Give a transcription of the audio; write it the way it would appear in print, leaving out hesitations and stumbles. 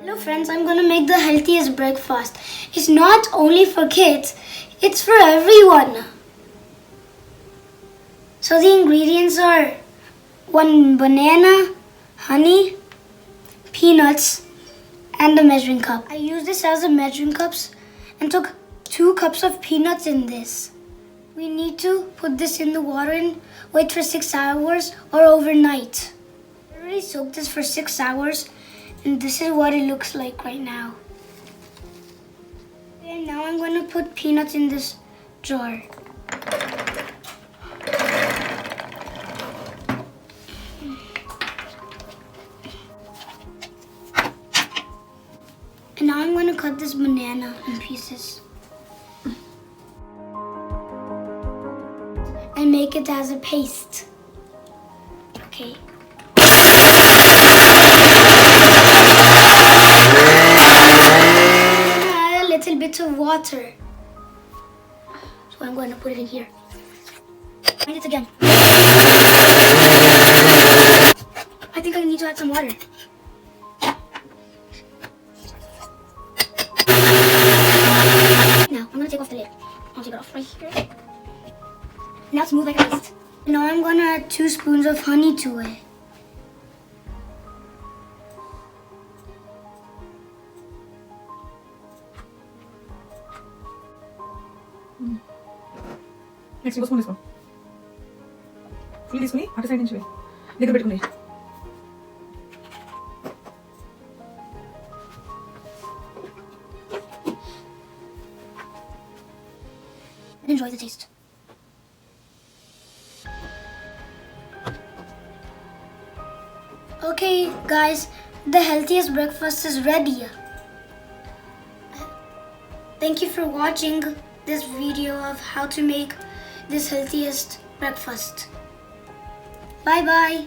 Hello friends, I'm gonna make the healthiest breakfast. It's not only for kids, it's for everyone. So the ingredients are 1 banana, honey, peanuts, and a measuring cup. I used this as a measuring cups and took 2 cups of peanuts in this. We need to put this in the water and wait for 6 hours or overnight. I already soaked this for 6 hours and this is what it looks like right now. And now I'm going to put peanuts in this jar. And now I'm going to cut this banana in pieces. And make it as a paste. Okay. Add a little bit of water. So I'm going to put it in here. Find it again. I think I need to add some water. Now I'm going to take off the lid. I'll take it off right here. Now it's smooth like a paste. Now I'm going to add 2 spoons of honey to it. Next, you go spoon this one. Full తీసుకుని అటు side నుంచి వే దగ్గర పెట్టుకుని Enjoy the taste. Okay guys, the healthiest breakfast is ready. Thank you for watching this video of how to make this healthiest breakfast. Bye bye.